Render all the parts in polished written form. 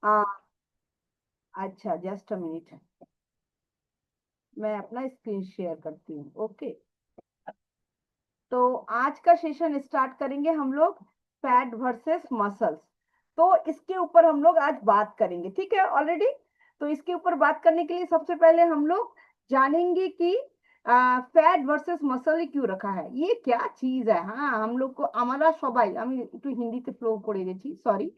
आ, अच्छा, just a minute, मैं अपना स्क्रीन शेयर करती हूँ। ओके, तो आज का सेशन स्टार्ट करेंगे हम लोग, फैट वर्सेस मसल्स। तो इसके ऊपर हम लोग आज बात करेंगे, ठीक है ऑलरेडी। तो इसके ऊपर बात करने के लिए सबसे पहले हम लोग जानेंगे कि फैट वर्सेस मसल क्यों रखा है, ये क्या चीज है। हाँ, हम लोग को हमारा সবাই, আমি একটু হিন্দিতে ফ্লো করে গেছি, সরি।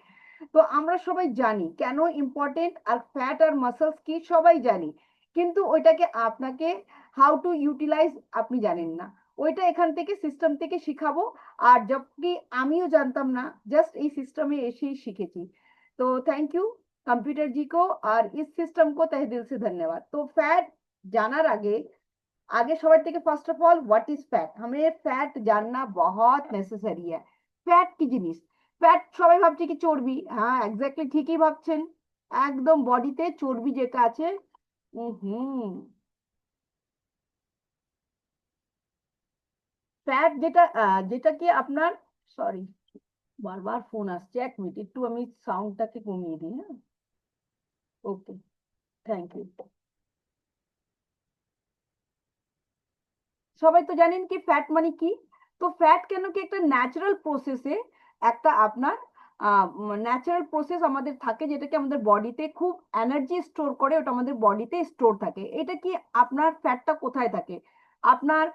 তো আমরা সবাই জানি কেন ইম্পর্টেন্ট, আর ফ্যাট আর মাসলস কি সবাই জানি, কিন্তু ওইটাকে আপনাকে হাউ টু ইউটিলাইজ আপনি জানেন না। ওইটা এখান থেকে সিস্টেম থেকে শিখাবো। আর जबकि আমিও জানতাম না, জাস্ট এই সিস্টেমে এসেই শিখেছি। তো থ্যাংক ইউ कंप्यूटर जी को और इस सिस्टम को तहे दिल से धन्यवाद। तो फैट জানার আগে आगे সবার থেকে first of all what is fat, हमें ফ্যাট জাননা বহুত নেসেসারি है। ফ্যাট কি জিনিস? ফ্যাট সবাই ভাবছে কি চর্বি, হ্যাঁ এক্স্যাক্টলি ঠিকই ভাবছেন, একদম বডিতে চর্বি যেটা আছে। হুম, ফ্যাট যেটা যেটা কি আপনার, সরি বারবার ফোন আসছে, এক মিনিট একটু আমি সাউন্ডটাকে কমিয়ে দিই, হ্যাঁ। ওকে, থ্যাংক ইউ। সবাই তো জানেন কি ফ্যাট মানে কি। তো ফ্যাট কেন কি একটা ন্যাচারাল প্রসেসে, একটা আপনার ন্যাচারাল প্রসেস আমাদের থাকে, যেটাকে আমাদের বডিতে খুব এনার্জি স্টোর করে, ওটা আমাদের বডিতে স্টোর থাকে। এটা কি আপনার ফ্যাটটা কোথায় থাকে, আপনার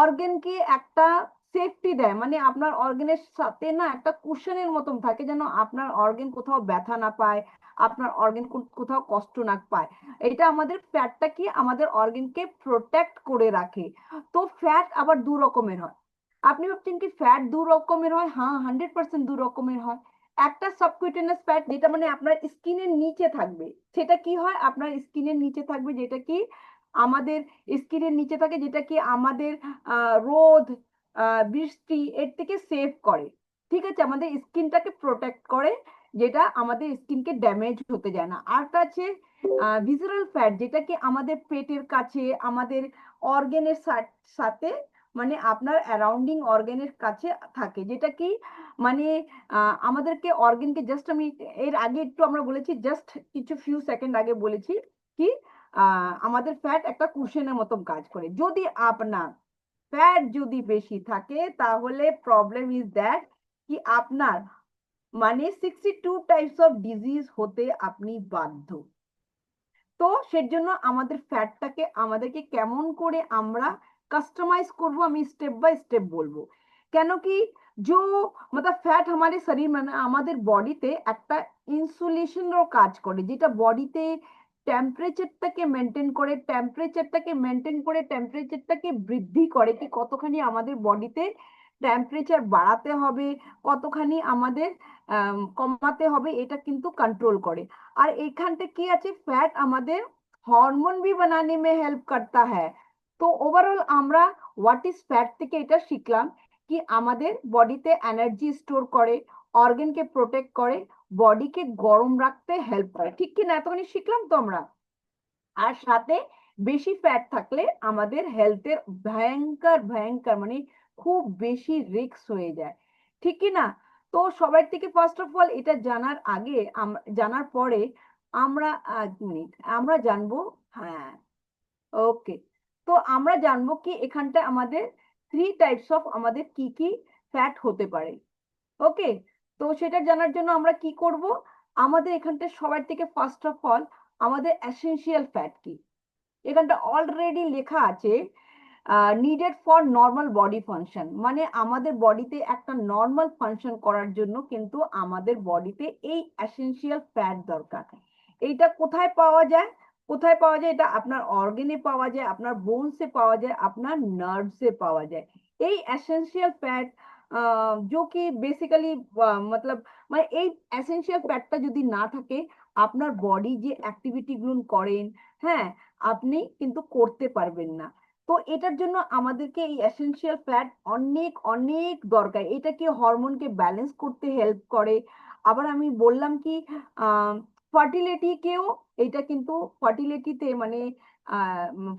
অর্গানকে একটা সেফটি দেয়, মানে আপনার অর্গানের সাথে না একটা কুশনের মতন থাকে, যেন আপনার অর্গান কোথাও ব্যথা না পায়, আপনার অর্গান কোথাও কষ্ট না পায়। এটা আমাদের ফ্যাটটা কি আমাদের অর্গানকে প্রোটেক্ট করে রাখে। তো ফ্যাট আবার দু রকমের হয়। আপনি ভাবছেন কি ফ্যাট দু রকমের হয়? হ্যাঁ, 100% দু রকমের হয়। একটা সাবকিউটেনাস ফ্যাট, যেটা মানে আপনার স্কিনের নিচে থাকবে। সেটা কি হয়, আপনার স্কিনের নিচে থাকবে, যেটা কি আমাদের স্কিনের নিচে থাকে, যেটা কি আমাদের রোদ, বৃষ্টি এর থেকে সেভ করে। ঠিক আছে, আমাদের স্কিনটাকে প্রোটেক্ট করে, যেটা আমাদের স্কিনকে ড্যামেজ হতে যায় না। আরটা আছে ভিজারাল ফ্যাট, যেটা কি আমাদের পেটের কাছে, আমাদের অর্গানের সাথে, মানে আপনার অ্যারাউন্ডিং অর্গানের কাছে থাকে, যেটা কি মানে আমাদেরকে অর্গানকে জাস্ট, আমি এর আগে একটু আমরা বলেছি, জাস্ট কিছু ফিউ সেকেন্ড আগে বলেছি কি আমাদের ফ্যাট একটা কুশনের মতন কাজ করে। যদি আপনার ফ্যাট যদি বেশি থাকে, তাহলে প্রবলেম ইজ দ্যাট কি আপনার মানে 62 টাইপস অফ ডিজিজ হতে আপনি বাধ্য। তো সেজন্য আমাদের ফ্যাটটাকে আমাদেরকে কেমন করে আমরা कस्टमाइज করব, আমি স্টেপ বাই স্টেপ বলবো। কেন কি जो मतलब ফ্যাট हमारे শরীর মানে আমাদের বডিতে একটা ইনসুলেশনেরও কাজ করে, যেটা বডিতে টেম্পারেচারটাকে মেনটেন করে, টেম্পারেচারটাকে বৃদ্ধি করে, কি কতখানি আমাদের বডিতে টেম্পারেচার বাড়াতে হবে, কতখানি আমাদের কমাতে হবে, এটা কিন্তু কন্ট্রোল করে। আর এইখানটা কি আছে, ফ্যাট আমাদের হরমোন भी बनाने में हेल्प करता है। তো ওভারঅল আমরা হোয়াট ইজ ফ্যাট থেকে এটা শিখলাম কি আমাদের বডিতে এনার্জি স্টোর করে, অর্গানকে প্রোটেক্ট করে, বডিকে গরম রাখতে হেল্প করে, ঠিক কি না? এতখানি শিখলাম তো আমরা। আর সাথে বেশি ফ্যাট থাকলে আমাদের হেলথের ভয়ঙ্কর ভয়ঙ্কর মানে খুব বেশি রিস্ক হয়ে যায়, ঠিক কি না? তো সবার থেকে ফার্স্ট অফ অল এটা জানার আগে, জানার পরে আমরা, এক মিনিট, আমরা জানবো, হ্যাঁ ওকে। তো আমরা জানবো কি এখানটা আমাদের 3 টাইপস অফ আমাদের কি কি ফ্যাট হতে পারে। ওকে, তো সেটা জানার জন্য আমরা কি করব, আমাদের এখানটা সবার থেকে ফার্স্ট অফ অল আমাদের এসেনশিয়াল ফ্যাট কি, এখানটা অলরেডি লেখা আছে needed for normal body function, মানে আমাদের বডিতে একটা নর্মাল ফাংশন করার জন্য কিন্তু আমাদের বডিতে এই এসেনশিয়াল ফ্যাট দরকার। এইটা কোথায় পাওয়া যায়? কোথায় পাওয়া যায়? এটা আপনার অর্গানে পাওয়া যায়, আপনার বোনসে পাওয়া যায়, আপনার নার্ভসে পাওয়া যায়। এই এসেনশিয়াল ফ্যাট जो कि বেসিক্যালি मतलब মানে এই এসেনশিয়াল ফ্যাটটা যদি না থাকে, আপনার বডি যে অ্যাক্টিভিটি গুলো করেন, হ্যাঁ আপনি কিন্তু করতে পারবেন না। তো এটার জন্য আমাদেরকে এই এসেনশিয়াল ফ্যাট অনেক অনেক দরকার, এটা কি হরমোনকে ব্যালেন্স করতে হেল্প করে। আবার আমি বললাম কি ফার্টিলিটিকেও, এটা কিন্তু ফার্টিলিটিতে মানে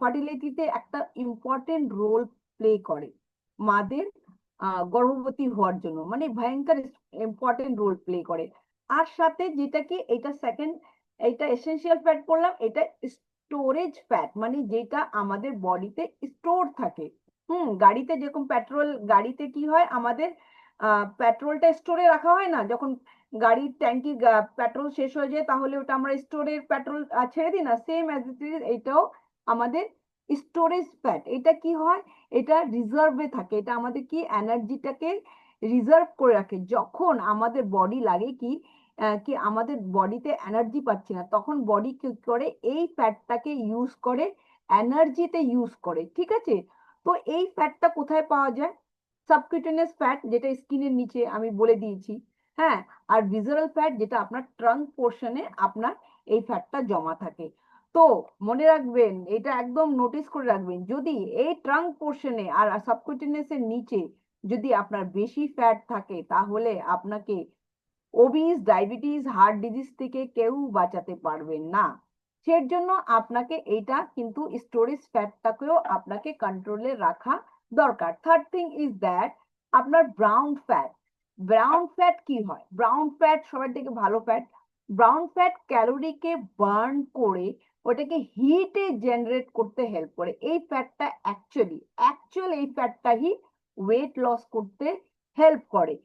ফার্টিলিটিতে একটা ইম্পর্টেন্ট রোল প্লে করে, মাদের গর্ভবতী হওয়ার জন্য মানে ভয়ঙ্কর ইম্পর্টেন্ট রোল প্লে করে। আর সাথে যেটা কি এটা সেকেন্ড, এটা এসেনশিয়াল ফ্যাট বললাম, এটা স্টোরেজ ফ্যাট, মানে যেটা আমাদের বডিতে স্টোর থাকে। গাড়িতে যেরকম পেট্রোল, গাড়িতে কি হয় আমাদের পেট্রোলটা স্টোরে রাখা হয় না, যখন গাড়ির ট্যাঙ্কি পেট্রোল শেষ হয়ে যায় তাহলে ওটা আমরা স্টোরের পেট্রোল ছেড়ে দিই না, সেম অ্যাজ ইট ইজ এটাও আমাদের স্টোরেজ ফ্যাট। এটা কি হয়, এটা রিজার্ভে থাকে, এটা আমাদের কি এনার্জিটাকে রিজার্ভ করে রাখে। যখন আমাদের বডি লাগে কি কি আমাদের বডিতে এনার্জি পাচ্ছি না, তখন বডি কি করে এই ফ্যাটটাকে ইউজ করে, এনার্জিতে ইউজ করে, ঠিক আছে। তো এই ফ্যাটটা কোথায় পাওয়া যায়? সাবকিউটেনিয়াস ফ্যাট, যেটা স্কিনের নিচে আমি বলে দিয়েছি, হ্যাঁ। আর ভিজারাল ফ্যাট, যেটা আপনার ট্রাঙ্ক পোর্শনে আপনার এই ফ্যাটটা জমা থাকে। তো মনে রাখবেন, এটা একদম নোটিস করে রাখবেন, যদি এই ট্রাঙ্ক পোর্শনে আর সাবকিউটেনিয়াস এর নিচে যদি আপনার বেশি ফ্যাট থাকে, তাহলে আপনাকে ওবিস, ডায়াবেটিস, হার্ট ডিজিজ থেকে কেউ বাঁচাতে পারবেন না। সের জন্য আপনাকে এটা কিন্তু স্টোরেজ ফ্যাটটাকেও আপনাকে কন্ট্রোলে রাখা দরকার। থার্ড থিং ইজ দ্যাট আপনার ব্রাউন ফ্যাট। ব্রাউন ফ্যাট কি হয়? ব্রাউন ফ্যাট সবার থেকে ভালো ফ্যাট। ব্রাউন ফ্যাট ক্যালোরিকে বার্ন করে ওটাকে হিটে জেনারেট করতে হেল্প করে। এই ফ্যাটটা অ্যাকচুয়াল এই ফ্যাটটাই ওয়েট লস করতে হেল্প করে।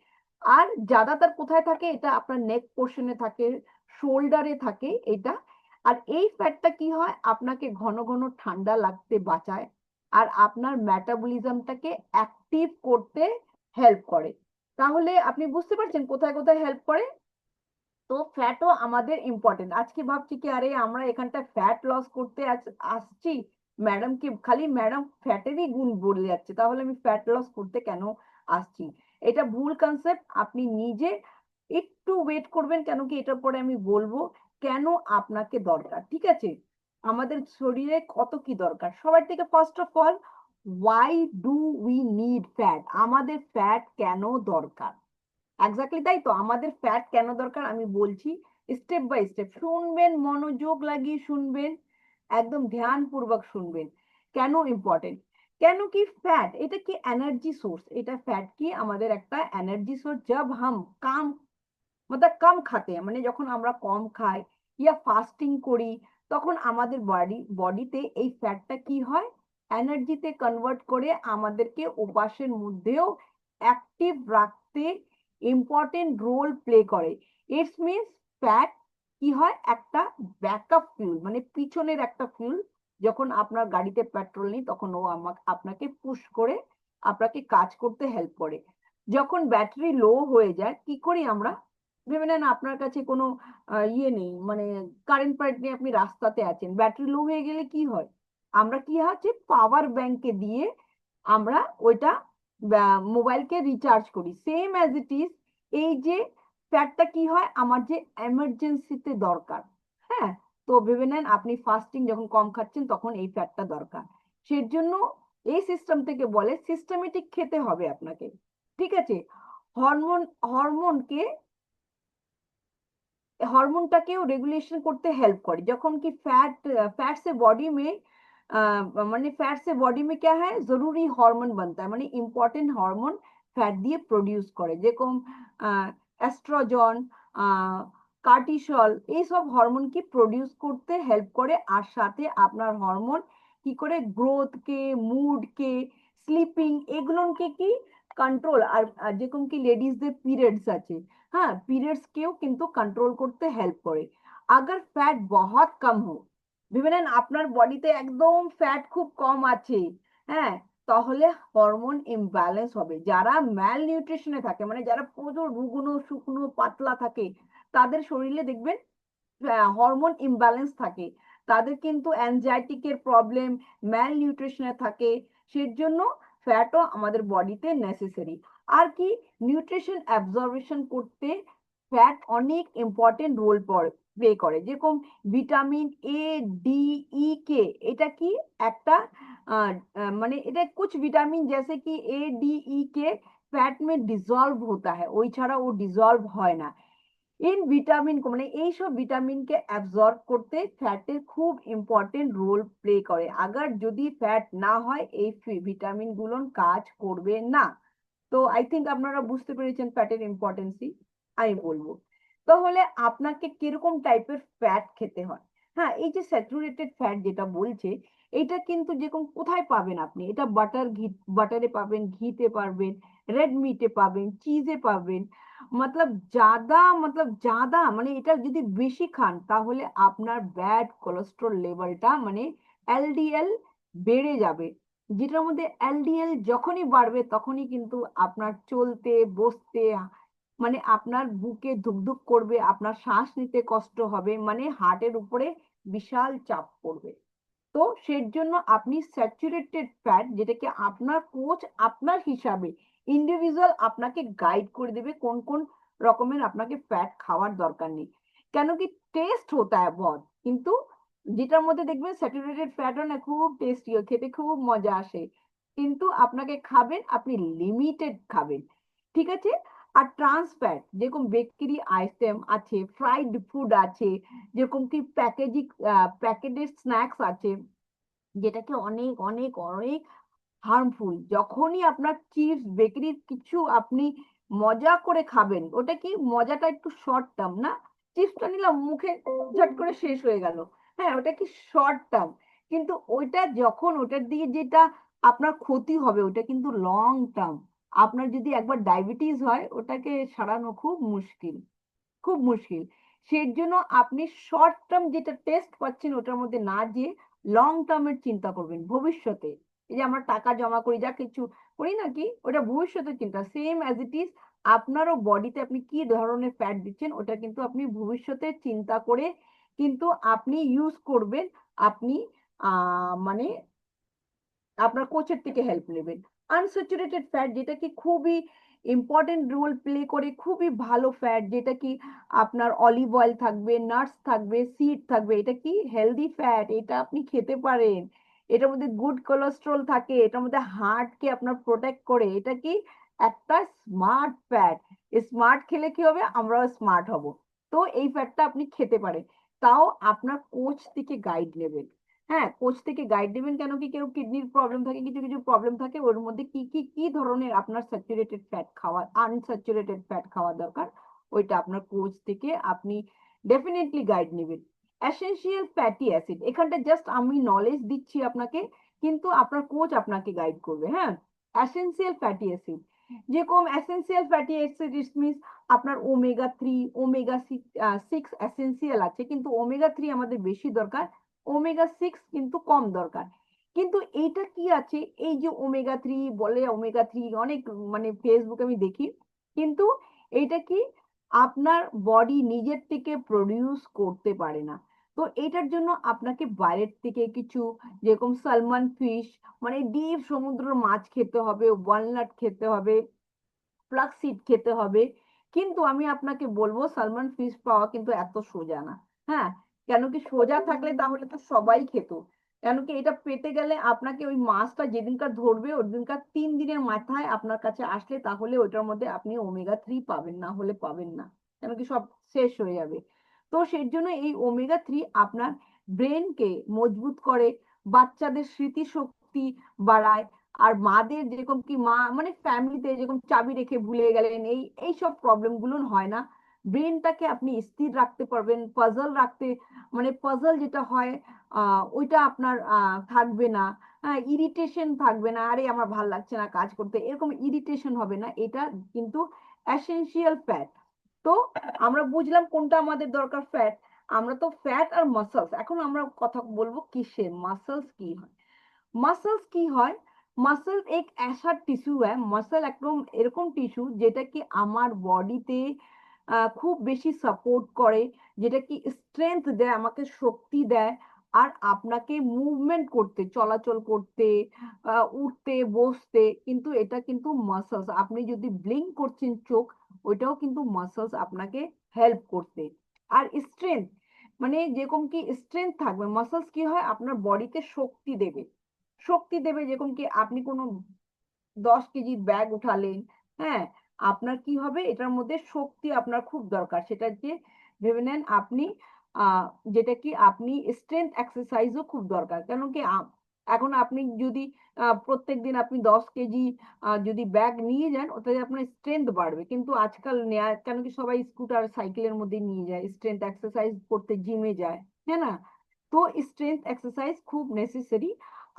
আর জাদাতার কোথায় থাকে? এটা আপনার নেক পোর্শনে থাকে, শোল্ডারে থাকে এটা। আর এই ফ্যাটটা কি হয়, আপনাকে ঘন ঘন ঠান্ডা লাগতে বাঁচায়, আর আপনার মেটাবলিজমটাকে অ্যাক্টিভ করতে হেল্প করে। তাহলে আপনি বুঝতে পারছেন কোথায় কোথায় হেল্প করে। তো ফ্যাটও আমাদের ইম্পর্টেন্ট। আজকে ভাবছি কি আরে আমরা এখানটা ফ্যাট লস করতে আসছি, ম্যাডাম কি খালি ম্যাডাম ফ্যাটেরই গুণ বলে যাচ্ছে, তাহলে আমি ফ্যাট লস করতে কেন আসছি? এটা ভুল কনসেপ্ট। আপনি নিজে একটু ওয়েট করবেন, কেন কি এটার পরে আমি বলবো কেন আপনাকে দরকার, ঠিক আছে। আমাদের শরীরে কত কি দরকার। সবার থেকে first of all, why do we need fat? আমাদের ফ্যাট কেন দরকার? এক্স্যাক্টলি তাই তো, আমাদের ফ্যাট কেন দরকার আমি বলছি, স্টেপ বাই স্টেপ শুনবেন, মনোযোগ লাগিয়ে শুনবেন, একদম ধ্যানপূর্বক শুনবেন। কেন ইম্পর্টেন্ট? কেন কি ফ্যাট এটা কি এনার্জি সোর্স, এটা ফ্যাট কি আমাদের একটা এনার্জি সোর্স। जब हम काम मतलब कम खाते हैं, মানে যখন আমরা কম খাই ইয়া ফাস্টিং করি, তখন আমাদের বডিতে এই ফ্যাটটা কি হয়, এনার্জিতে কনভার্ট করে আমাদেরকে উপাসের মধ্যেও অ্যাক্টিভ রাখতে ইম্পর্টেন্ট রোল প্লে করে। ইটস মিনস ফ্যাট কি হয়, একটা ব্যাকআপ ফিউল, মানে পিছনের একটা ফিউল। যখন আপনার গাড়িতে পেট্রোল নেই তখন ও আপনাকে পুশ করে আপনাকে কাজ করতে হেল্প করে। যখন ব্যাটারি লো হয়ে যায় কি করি আমরা? ভেবে নেন আপনার কাছে কোনো ইয়ে নেই, মানে কারেন্ট ফারেন্ট নেই, আপনি রাস্তাতে আছেন, ব্যাটারি লো হয়ে গেলে কি হয়? আমরা কি হচ্ছে পাওয়ার ব্যাংকে দিয়ে আমরা ওইটা মোবাইলকে রিচার্জ করি। সেম অ্যাজ ইট ইজ এই যে ফ্যাটটা কি হয়, আমার যে এমার্জেন্সিতে দরকার, হ্যাঁ। তো ভেবে নেন আপনি ফাস্টিং যখন কম খাচ্ছেন তখন এই ফ্যাটটা দরকার। সের জন্য এই সিস্টেম থেকে বলে সিস্টেমেটিক খেতে হবে আপনাকে, ঠিক আছে। হরমোন হরমোনকে हार्मोनटाकेও रेगुलेशन करते हेल्प करे। যখন কি फैट से बॉडी में माने फैट से बॉडी में क्या है जरूरी हार्मोन बनता है, माने इम्पोर्टेंट हार्मोन फैट দিয়ে প্রডিউস করে, যেরকম এস্ট্রোজেন, কার্টিসল, এই সব হরমোন কি প্রডিউস করতে হেল্প করে। আর সাথে আপনার হরমোন কি করে গ্রোথ কে, মুড কে, স্লিপিং এগুলোকে কি কন্ট্রোল। আর যেরকম কি লেডিজদের পিরিয়ডস আছে, हाँ पीरियड्स केও কিন্তু কন্ট্রোল করতে হেল্প করে। अगर फैट बहुत कम हो, ভেবে নেন আপনার বডিতে একদম ফ্যাট খুব কম আছে, হ্যাঁ, তাহলে হরমোন ইমব্যালেন্স হবে। যারা ম্যাল নিউট্রিশনে থাকে, মানে যারা প্রচুর রুগ্ন শুকনো পাতলা থাকে, তাদের শরীরে দেখবেন হরমোন ইমব্যালেন্স থাকে, তাদের কিন্তু অ্যাংজাইটিকের প্রবলেম, ম্যাল নিউট্রিশনে থাকে। সের জন্য ফ্যাটও আমাদের বডিতে নেসেসারি। আর কি নিউট্রিশন অ্যাবজর্বেশন করতে ফ্যাট অনেক ইম্পর্টেন্ট রোল প্লে করে। যেরকম ভিটামিন এ, ডি, ই, কে, এটা কি একটা মানে এটা कुछ विटामिन जैसे कि ए डी ई के फैट में डिजॉल्व होता है, ওই ছাড়া ও ডিজলভ হয় না। इन ভিটামিন মানে এই সব ভিটামিনকে অ্যাবজর্ব করতে ফ্যাটের খুব ইম্পর্টেন্ট রোল প্লে করে। আগার যদি ফ্যাট না হয় এই ভিটামিন গুলো কাজ করবে না। তো আই থিঙ্ক আপনারা বুঝতে পেরেছেন ফ্যাটের ইম্পর্টেন্সই। আমি বলবো তাহলে আপনাকে কিরকম টাইপের ফ্যাট খেতে হয়? হ্যাঁ, এই যে স্যাচুরেটেড ফ্যাট যেটা বলছে, এটা কিন্তু যেরকম কোথায় পাবেন আপনি, এটা বাটারে পাবেন, ঘিতে পাবেন, রেড মিটে পাবেন, চিজে পাবেন। মতলব মানে এটা যদি বেশি খান তাহলে আপনার ব্যাড কোলেস্ট্রল লেভেলটা মানে এলডিএল বেড়ে যাবে। যেটার মধ্যে এলডিএল যখনই বাড়বে তখনই কিন্তু আপনার চলতে বসতে মানে আপনার বুকে ধুকধুক করবে, আপনার শ্বাস নিতে কষ্ট হবে, মানে হার্টের উপরে বিশাল চাপ পড়বে। তো সের জন্য আপনি স্যাচুরেটেড ফ্যাট, যেটাকে আপনার কোচ আপনার হিসাবে ইন্ডিভিজুয়াল আপনাকে গাইড করে দেবে কোন কোন রকমের আপনাকে ফ্যাট খাওয়ার দরকার নেই। কেন কি টেস্ট হতা है बहुत, কিন্তু যেটার মধ্যে দেখবেন স্যাচুরেটেড ফ্যাটও না খুব টেস্টি, খেতে খুব মজা আসে, কিন্তু আপনাকে খাবেন, আপনি লিমিটেড খাবেন, ঠিক আছে? আর ট্রান্স ফ্যাট যেরকম বেকারি আইটেম আছে, ফ্রাইড ফুড আছে, যেরকম কি প্যাকেটেড স্ন্যাক্স আছে, যেটাকে অনেক অনেক অনেক হার্মফুল। যখনই আপনার চিপস বেকারির কিছু আপনি মজা করে খাবেন, ওটা কি মজাটা একটু শর্ট টার্ম না, চিপসটা নিলাম মুখে ঝট করে শেষ হয়ে গেল, হ্যাঁ ওটা কি শর্ট টার্ম, কিন্তু ওইটা যখন ওটার দিয়ে যেটা আপনার ক্ষতি হবে ওটা কিন্তু লং টার্ম। আপনার যদি একবার ডায়াবেটিস হয় ওটাকে সারানো খুব মুশকিল, খুব মুশকিল। সেই জন্য আপনি শর্ট টার্ম যেটা টেস্ট পাচ্ছেন ওটার মধ্যে না যেয়ে লং টার্মের চিন্তা করবেন ভবিষ্যতে। এই যে আমরা টাকা জমা করি যা কিছু করি নাকি, ওটা ভবিষ্যতের চিন্তা, সেম অ্যাজ ইট ইজ আপনারও বডিতে আপনি কি ধরনের ফ্যাট দিচ্ছেন ওটা কিন্তু আপনি ভবিষ্যতে চিন্তা করে কিন্তু আপনি ইউজ করবেন। আপনি মানে আপনার কোচের থেকে হেল্প নেবেন। আনস্যাচুরেটেড ফ্যাট যেটা কি খুবই ইম্পর্টেন্ট রোল প্লে করে, খুবই ভালো ফ্যাট, যেটা কি আপনার অলিভ অয়েল থাকবে, নাটস থাকবে, সিড থাকবে, এটা কি হেলদি ফ্যাট, এটা আপনি খেতে পারেন। এটার মধ্যে গুড কোলেস্ট্রল থাকে, এটার মধ্যে হার্টকে আপনার প্রোটেক্ট করে, এটা কি একটা স্মার্ট ফ্যাট। স্মার্ট খেলে কি হবে, আমরাও স্মার্ট হব। তো এই ফ্যাটটা আপনি খেতে পারেন, তাও আপনার কোচ থেকে গাইড নেবেন। হ্যাঁ, কোচ থেকে গাইড দিবেন, কেন কি কেউ কিডনির প্রবলেম থাকে, কিছু কিছু প্রবলেম থাকে, ওর মধ্যে কি কি কি ধরনের আপনার স্যাচুরেটেড ফ্যাট খাওয়া, আনস্যাচুরেটেড ফ্যাট খাওয়া দরকার, ওইটা আপনার কোচ থেকে আপনি ডেফিনেটলি গাইড নেবেন। এসেনশিয়াল ফ্যাটি অ্যাসিড, এখানটা জাস্ট আমি নলেজ দিচ্ছি আপনাকে, কিন্তু আপনার কোচ আপনাকে গাইড করবে। হ্যাঁ, এসেনশিয়াল ফ্যাটি অ্যাসিড যেরকম এসেনশিয়াল ফ্যাটি অ্যাসিড মিনস আপনার ওমেগা 3, ওমেগা 6 এসেনশিয়াল আছে, কিন্তু ওমেগা 3 আমাদের বেশি দরকার, ওমেগা 6 কিন্তু কম দরকার। কিন্তু এইটা কি আছে, এই যে ওমেগা 3 বলে, ওমেগা 3 অনেক মানে ফেসবুকে আমি দেখি, কিন্তু এইটা কি আপনার বডি নিজের থেকে প্রডিউস করতে পারে না। তো এটার জন্য আপনাকে বাইরের থেকে কিছু, যেরকম সালমন ফিশ মানে ডিপ সমুদ্রের মাছ খেতে হবে, ওয়ালনাট খেতে হবে, ফ্লাক্সিড খেতে হবে। কিন্তু আমি আপনাকে বলবো সালমন ফিশ পাওয়া কিন্তু এত সোজা না। হ্যাঁ, কেন কি সোজা থাকলে তাহলে তো সবাই খেত। কেন কি এটা পেতে গেলে আপনাকে ওই মাছটা যেদিনকার ধরবে ওই দিনকার 3 দিনের মাথায় আপনার কাছে আসলে তাহলে ওইটার মধ্যে আপনি ওমেগা 3 পাবেন, না হলে পাবেন না, কেন কি সব শেষ হয়ে যাবে। তো সেই জন্য এই ওমেগা 3 আপনার ব্রেনকে মজবুত করে, বাচ্চাদের স্মৃতিশক্তি বাড়ায়, আর মাদের যেরকম কি মা মানে ফ্যামিলিতে যেরকম চাবি রেখে ভুলে গেলেন, এই সব প্রবলেম গুলো হয় না। ব্রেনটাকে আপনি স্থির রাখতে পারবেন, পাজল রাখতে মানে পাজল যেটা হয় ওইটা আপনার থাকবে না। হ্যাঁ, ইরিটেশন থাকবে না, আরে আমার ভাল লাগছে না কাজ করতে, এরকম ইরিটেশন হবে না, এটা কিন্তু এসেনশিয়াল ফ্যাট। তো আমরা বুঝলাম কোনটা আমাদের দরকার ফ্যাট। আমরা তো ফ্যাট আর মাসলস, এখন আমরা কথা বলবো কিসের মাসলস কি হয়। मसल्स की হয়, মাসল এক ऐसा টিস্যু है, মাসল একদম এরকম টিস্যু যেটা কি আমার বডিতে খুব বেশি সাপোর্ট করে, যেটা কি স্ট্রেংথ দেয়, আমাকে শক্তি দেয়, আর আপনাকে মুভমেন্ট করতে, চলাচল করতে, উঠতে বসতে, কিন্তু এটা কিন্তু মাসলস, আপনি যদি ব্লিঙ্ক করছেন চোখ, ওইটাও কিন্তু মাসলস আপনাকে হেল্প করতে। আর স্ট্রেংথ মানে যেরকম কি স্ট্রেংথ থাকবে, মাসলস কি হয় আপনার বডিতে শক্তি দেবে, শক্তি দেবে, যেরকম কি আপনি কোনো 10 কেজি ব্যাগ উঠালেন, হ্যাঁ আপনার কি হবে, এটার মধ্যে শক্তি আপনার খুব দরকার, সেটা যে ভেবে নেন আপনি যেটা কি আপনি স্ট্রেংথ এক্সারসাইজও খুব দরকার, কেন কি এখন আপনি যদি প্রত্যেক দিন আপনি 10 কেজি যদি ব্যাগ নিয়ে যান, ওতে আপনার স্ট্রেংথ বাড়বে। কিন্তু আজকাল নেয় কেন কি সবাই স্কুটার সাইকেলের মধ্যে নিয়ে যায়, স্ট্রেংথ এক্সারসাইজ করতে জিমে যায়, হ্যাঁ না? তো স্ট্রেংথ এক্সারসাইজ খুব নেসেসারি।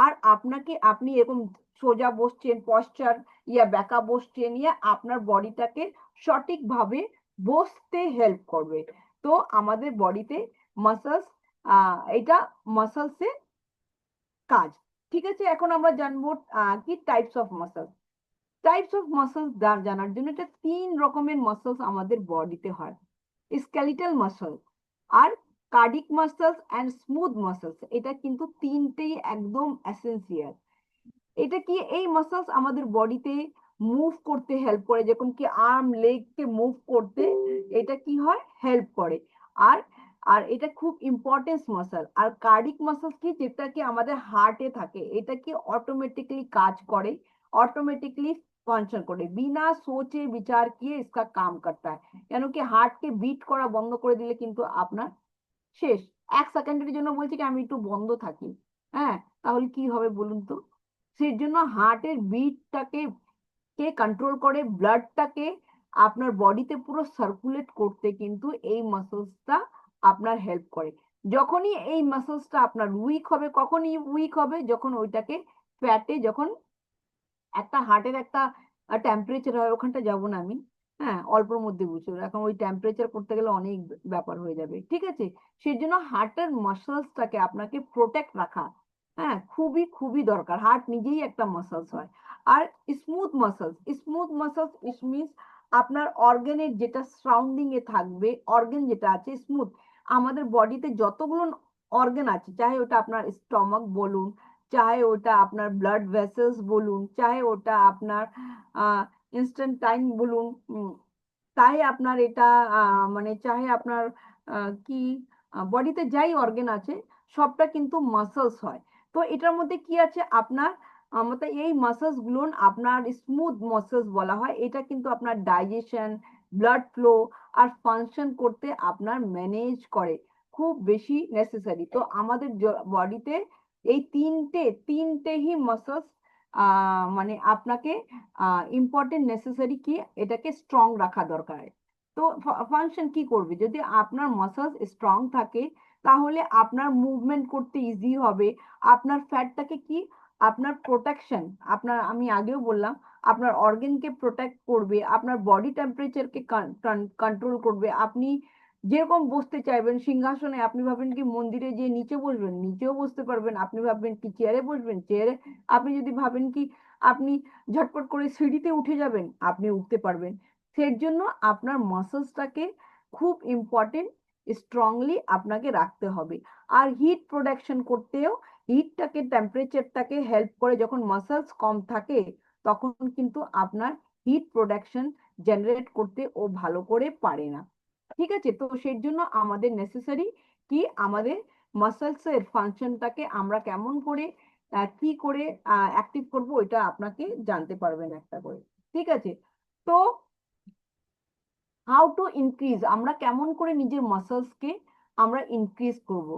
আর আপনাকে আপনি এরকম সোজা বসছেন, পশ্চার ইয়া বেঁকা বসছেন, ইয়া আপনার বডিটাকে সঠিকভাবে বসতে হেল্প করবে। তো আমাদের বডিতে মাসলস, এটা মাসলসে কাজ। ঠিক আছে, এখন আমরা জানবো কি types of muscles. Types of muscles জানার জন্য এটা 3 রকমের মাসলস আমাদের বডিতে হয়। স্কেলিটাল মাসল আর cardiac muscles and smooth muscles, এটা কিন্তু তিনটেই একদম এসেন্সিয়াল। এটা কি এই মাসলস আমাদের বডিতে মুভ করতে হেল্প করে, যেরকম কি আর্ম লেগ কে মুভ করতে এটা কি হয়, হেল্প করে। আর আর এটা খুব ইম্পর্টেন্স মাসল। আর কার্ডিক মাসলস কি, যেটা কি আমাদের হার্টে থাকে, এটা কি অটোমেটিকলি কাজ করে, অটোমেটিকলি फंक्शन করে, বিনা সোচে বিচার কিए इसका काम करता है। কেন কি হার্টকে বিট করা বন্ধ করে দিলে কিন্তু আপনার শেষ। 1 সেকেন্ডের জন্য বলছি কি আমি একটু বন্ধ থাকি, হ্যাঁ, তাহলে কি হবে বলুন তো? সেই জন্য হার্টের বিটটাকে কে কন্ট্রোল করে, ব্লাডটাকে আপনার বডিতে পুরো সার্কুলেট করতে কিন্তু এই মাসলসটা আপনার হেল্প করে। যখনই এই মাসলসটা আপনার উইক হবে, কখনই উইক হবে যখন ওইটাকে ফ্যাটে, যখন একটা হার্টের একটা টেম্পারেচার হয়, ওখানটা যাব না আমি, হ্যাঁ, অল্পর মধ্যে বুঝছো, এখন ওই টেম্পারেচার করতে গেলে অনেক ব্যাপার হয়ে যাবে, ঠিক আছে? সেই জন্য হার্টের মাসলসটাকে আপনাকে প্রোটেক্ট রাখা, হ্যাঁ, খুবই খুবই দরকার। হার্ট নিজেই একটা মাসলস হয়। আর smooth muscles, smooth muscles it means আপনার অর্গানের যেটা সারাউন্ডিং এ থাকবে, অর্গান যেটা আছে স্মুথ। আমাদের বডিতে যতগুলো অর্গান আছে, চাহে ওটা আপনার স্টমাক বলুন, চাहे ওটা আপনার ব্লাড ভেসেলস বলুন, চাहे ওটা আপনার ইনস্টেন্টাইন বলুন, চাहे আপনার এটা মানে চাहे আপনার কি বডিতে যাই অর্গান আছে, সবটা কিন্তু মাসলস হয়। তো এটার মধ্যে কি আছে আপনার, আমাদের এই মাসলস গুলো আপনার স্মুথ মাসলস বলা হয়। এটা কিন্তু আপনার ডাইজেশন, ব্লাড ফ্লো আর ফাংশন করতে আপনার ম্যানেজ করে, খুব বেশি নেসেসারি। তো আমাদের বডিতে এই তিনটেই মাসলস মানে আপনাকে ইম্পর্টেন্ট নেসেসারি কি, এটাকে স্ট্রং রাখা দরকার। তো ফাংশন কি করবে, যদি আপনার মাসলস স্ট্রং থাকে তাহলে আপনার মুভমেন্ট করতে ইজি হবে। আপনার ফ্যাটটাকে কি, আপনার প্রোটেকশন, আপনার আমি আগেও বললাম, আপনার অর্গানকে প্রোটেক্ট করবে, আপনার বডি টেম্পারেচারকে কন্ট্রোল করবে। আপনি যেরকম বসতে চাইবেন সিংহাসনে, আপনি ভাবেন কি মন্দিরে যে নিচে বসবেন, নিচেও বসতে পারবেন। আপনি ভাববেন কি চেয়ারে বসবেন, চেয়ারে। আপনি যদি ভাবেন কি আপনি ঝটপট করে সিঁড়িতে উঠে যাবেন, আপনি উঠতে পারবেন। সেই জন্য আপনার মাসলসটাকে খুব ইম্পর্টেন্ট, স্ট্রংলি আপনাকে রাখতে হবে। আর হিট প্রোডাকশন করতেও হিটটাকে, টেম্পারেচারটাকে হেল্প করে। যখন মাসলস কম থাকে তখন কিন্তু আপনার হিট প্রোডাকশন জেনারেট করতে ও ভালো করে পারে না। ঠিক আছে, তো সেই জন্য আমাদের নেসেসারি কি, আমাদের মাসলস এর ফাংশনটাকে আমরা কেমন করে কি করে অ্যাক্টিভ করব, এটা আপনাকে জানতে পারবেন একটা করে। ঠিক আছে, তো হাউ টু ইনক্রিজ, আমরা কেমন করে নিজের মাসলসকে আমরা ইনক্রিজ করব।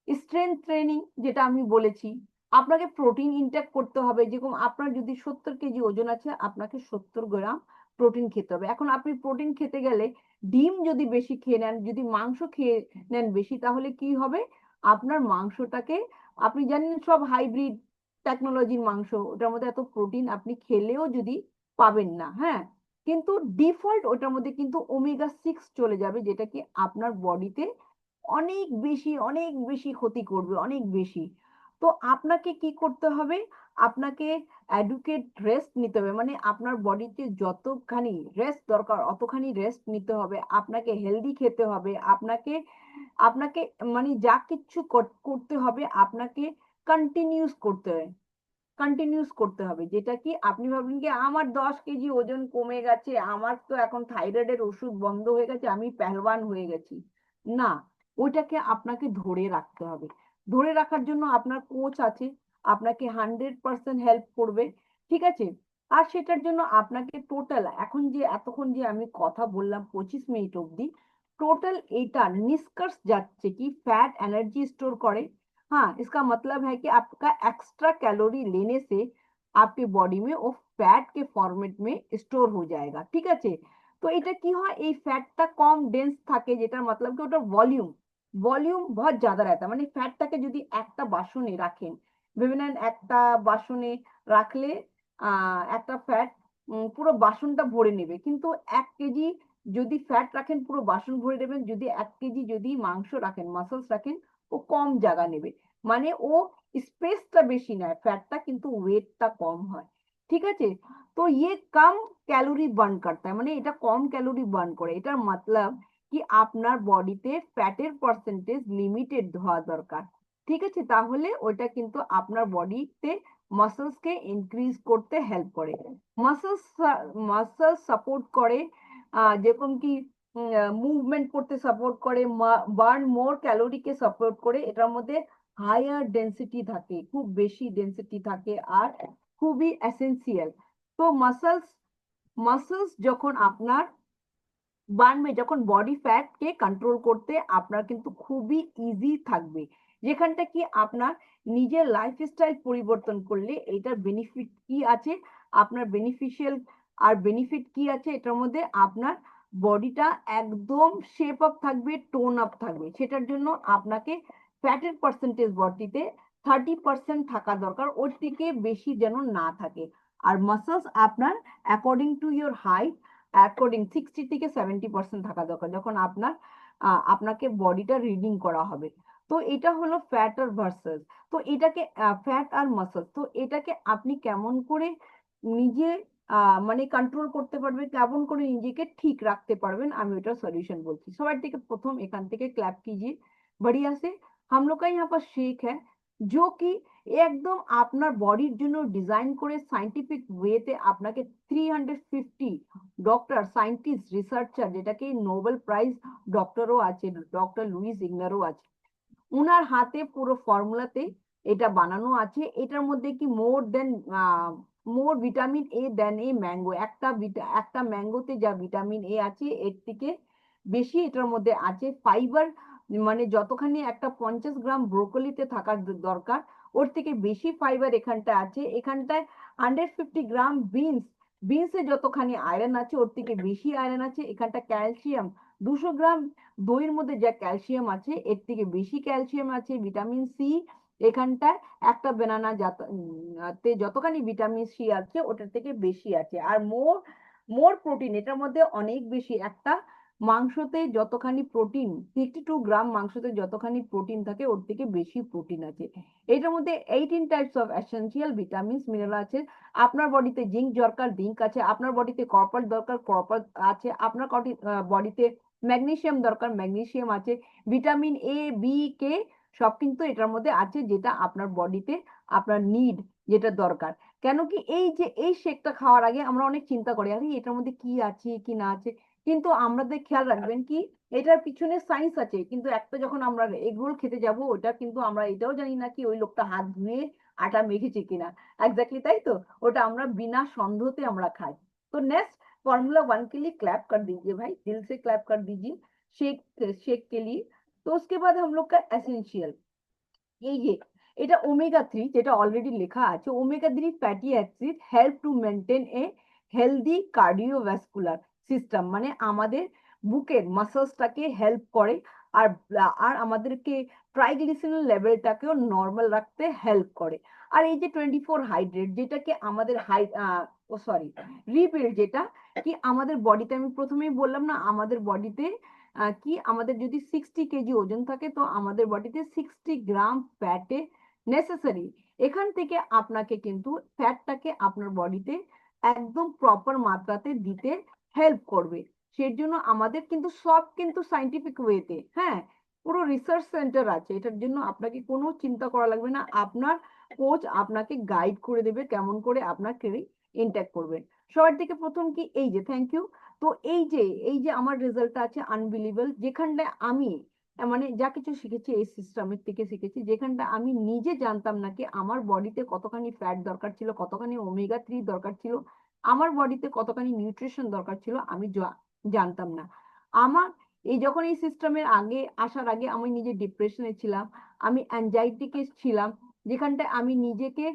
স্ট্রেংথ ট্রেনিং, যেটা আমি বলেছি, আপনাকে প্রোটিন ইনটেক করতে হবে। যেরকম আপনার যদি 70 কেজি ওজন আছে, আপনাকে 70 গ্রাম প্রোটিন খেতে হবে। এখন আপনি প্রোটিন খেতে গেলে ডিম যদি বেশি খেয়ে নেন, যদি মাংস খেয়ে নেন বেশি, তাহলে কি হবে, আপনার মাংসটাকে, আপনি জানেন সব হাইব্রিড টেকনোলজির মাংস, ওটার মধ্যে এত প্রোটিন আপনি খেলেও যদি পাবেন না, হ্যাঁ। কিন্তু ডিফল্ট ওটার মধ্যে কিন্তু ওমেগা 6 চলে যাবে, যেটা কি আপনার বডিতে অনেক বেশি ক্ষতি করবে, অনেক বেশি। তো আপনাকে কি করতে হবে, আপনাকে অ্যাডুকেট রেস্ট নিতে হবে, মানে আপনার বডিতে যতখানি রেস্ট দরকার অতখানি রেস্ট নিতে হবে। আপনাকে হেলদি খেতে হবে, আপনাকে আপনাকে মানে যা কিচ্ছু করতে হবে, আপনাকে কন্টিনিউস করতে হবে, কন্টিনিউস করতে হবে। যেটা কি আপনি ভাববেন কি আমার 10 কেজি ওজন কমে গেছে, আমার তো এখন থাইরয়েডের ওষুধ বন্ধ হয়ে গেছে, আমি পেহলওয়ান হয়ে গেছি, না। ওইটাকে আপনাকে ধরে রাখতে হবে। ধরে রাখার জন্য আপনার কোচ আছে, আপনাকে 100% হেল্প করবে, ঠিক আছে? আর সেটার জন্য আপনাকে টোটাল, এখন যে এতক্ষণ যে আমি কথা বললাম 25 মিনিট অবধি, টোটাল এইটা নিষ্কর্ষ যাচ্ছে কি ফ্যাট এনার্জি স্টোর করে, हाँ, इसका मतलब है कि आपका एक्स्ट्रा कैलोरी लेने से आपके बॉडी में वो ফ্যাট के ফরম্যাট में স্টোর হয়ে যায়গা, ঠিক আছে? তো এটা কি হয়, এই ফ্যাটটা কম ডেন্স থাকে, যেটার मतलब কি ওটা ভলিউম ভলিউম बहुत ज्यादा रहता है, মানে ফ্যাটটাকে যদি একটা বাসনে রাখেন, ভেবে নেন একটা বাসনে রাখলে একটা ফ্যাট পুরো বাসনটা ভরে নেবে, কিন্তু 1 কেজি যদি ফ্যাট রাখেন পুরো বাসন ভরে নেবেন, যদি 1 কেজি যদি মাংস রাখেন, মাসলস রাখেন, ও কম জায়গা নেবে, মানে ও স্পেসটা বেশি নেয় ফ্যাটটা, কিন্তু ওয়েটটা কম হয়, ঠিক আছে? তো ये कम ক্যালোরি বার্ন করতে হয়, মানে এটা কম ক্যালোরি বার্ন করে, এটার मतलब কি আপনার বডিতে ফ্যাটের পার্সেন্টেজ লিমিটেড হওয়া দরকার, ঠিক আছে? তাহলে ওটা কিন্তু আপনার বডিতে মাসলস কে ইনক্রিজ করতে হেল্প করে, মাসলস মাসলস সাপোর্ট করে, যেরকম কি মুভমেন্ট করতে সাপোর্ট করে, বার্ন মোর ক্যালোরিকে সাপোর্ট করে, এটার মধ্যে হায়ার ডেন্সিটি থাকে, খুব বেশি ডেন্সিটি থাকে, আর খুবই এসেন্সিয়াল। তো মাসলস মাসলস যখন আপনার বাড়বে, যখন বডি ফ্যাট কে কন্ট্রোল করতে আপনার কিন্তু খুবই ইজি থাকবে, যেখানটা কি আপনার নিজের লাইফস্টাইল পরিবর্তন করলে এটার বেনিফিট কি আছে, আপনার বেনিফিশিয়াল আর বেনিফিট কি আছে, এটার মধ্যে আপনার বডিটা একদম শেপ আপ থাকবে, টোন আপ থাকবে, সেটার জন্য আপনাকে ফ্যাটের পার্সেন্টেজ বডিতে 30% থাকা দরকার, ওর থেকে বেশি যেন না থাকে। আর মাসলস আপনার according to your height according 60 থেকে 70% থাকা দরকার, যখন আপনার আপনাকে বডিটা রিডিং করা হবে। তো এটা হলো ফ্যাট আর ভার্সাস, তো এটাকে ফ্যাট আর মাসল, তো এটাকে আপনি কেমন করে নিজে মানে কন্ট্রোল করতে পারবেন, কেমন করে নিজেকে ঠিক রাখতে পারবেন, আমি ওটা সলিউশন বলছি। সবার থেকে প্রথম এখান থেকে ক্ল্যাপ कीजिए बढ़िया से। हम लोग का यहाँ पर शेक है जो कि একদম আপনার বডির জন্য ডিজাইন করে সাইন্টিফিক ওয়েতে আপনাকে 350 ডক্টর সায়েন্টিস্ট রিসার্চার, যেটাকে নোবেল প্রাইজ ডক্টরও আছে, ডক্টর লুইস ইগনারও আছে, উনার হাতে পুরো ফর্মুলাতে এটা বানানো আছে। এটার মধ্যে কি মোর vitamin A then a mango, একটা ম্যাঙ্গোতে যা ভিটামিন এ আছে এর থেকে বেশি এটার মধ্যে আছে ফাইবার, মানে যতখানি একটা 50 গ্রাম ব্রোকলিতে থাকার দরকার ওর থেকে বেশি ফাইবার এখানটা আছে। এখানটায় 150 গ্রাম বিনসে যতখানি আয়রন আছে ওর থেকে বেশি আয়রন আছে। এখানটা ক্যালসিয়াম 200 গ্রাম দইয়ের মধ্যে যা ক্যালসিয়াম আছে এর থেকে বেশি ক্যালসিয়াম আছে। ভিটামিন সি এখানটায় একটা বেনানা তে যতখানি ভিটামিন সি আছে ওটার থেকে বেশি আছে। আর মোর মোর প্রোটিন এটার মধ্যে অনেক বেশি, একটা মাংসতে যতখানি প্রোটিন 52 গ্রাম মাংসতে যতখানি প্রোটিন থাকে ওর থেকে বেশি প্রোটিন আছে। এটার মধ্যে 18 types of essential vitamins mineral আছে। আপনার বডিতে জিঙ্ক দরকার, জিঙ্ক আছে। আপনার বডিতে কপার দরকার, কপার আছে। আপনার বডিতে ম্যাগনেসিয়াম দরকার, ম্যাগনেসিয়াম আছে। ভিটামিন এ বি কে সব কিন্তু এটার মধ্যে আছে, যেটা আপনার বডিতে আপনার নিড, যেটা দরকার। কেন কি এই যে এই শেকটা খাওয়ার আগে আমরা অনেক চিন্তা করি আরে এটার মধ্যে কি আছে কি না আছে, কিন্তু আমাদের খেয়াল রাখবেন কি এটার পিছনে সায়েন্স আছে, কিন্তু একটা যখন আমরা এগ রোল খেতে যাব ওটা কিন্তু আমরা এটাও জানি না কি ওই লোকটা হাত ধুয়ে আটা মেখেছে কিনা। एग्जैक्टली তাই তো, ওটা আমরা বিনা সন্দেহতে আমরা খাই। तो नेक्स्ट फॉर्मूला 1 के लिए क्लैप कर दीजिए भाई, दिल से क्लैप कर दीजिए शेक शेक के लिए। तो उसके बाद हम लोग का एसेंशियल ये এটা ওমেগা 3, যেটা অলরেডি লেখা আছে omega 3 fatty acid help to maintain a healthy cardiovascular system, মানে আমাদের বুকের মাসলসটাকে হেল্প করে, আর আর আমাদেরকে ট্রাইগ্লিসারিড লেভেলটাকেও নর্মাল রাখতে হেল্প করে। আর এই যে 24 হাইড্রেট, যেটাকে আমাদের সরি রিবিল্ড, যেটা কি আমাদের বডিতে, আমি প্রথমেই বললাম না আমাদের বডিতে কি আমাদের যদি 60 কেজি ওজন থাকে তো আমাদের বডিতে 60 গ্রাম ফ্যাটে নেসেসারি। এখান থেকে আপনাকে কিন্তু ফ্যাটটাকে আপনার বডিতে একদম প্রপার মাত্রাতে দিতে হেল্প করবে। সেই জন্য আমাদের কিন্তু সব কিন্তু সাইন্টিফিক ওয়েতে, হ্যাঁ, পুরো রিসার্চ সেন্টার আছে, এটার জন্য আপনাকে কোনো চিন্তা করা লাগবে না। আপনার কোচ আপনাকে গাইড করে দেবে কেমন করে আপনার ক্যারি ইনটেক করবেন। সবার থেকে প্রথম কি এই যে থ্যাংক ইউ। তো এই যে আমার রেজাল্টটা আছে আনবিলিভেবল, যেখানটায় আমি মানে যা কিছু শিখেছি এই সিস্টেমের থেকে শিখেছি, যেখানটা আমি নিজে জানতাম না কি আমার বডিতে কতখানি ফ্যাট দরকার ছিল, কতখানি ওমেগা 3 দরকার ছিল, আমার বডিতে কতখানি নিউট্রিশন দরকার ছিল, আমি জানতাম না। আমার যখন এই সিস্টেমের আগে আসার আগে আমি নিজে ডিপ্রেশনে ছিলাম, আমি অ্যাংজাইটি ছিলাম, যেখানটায় আমি নিজেকে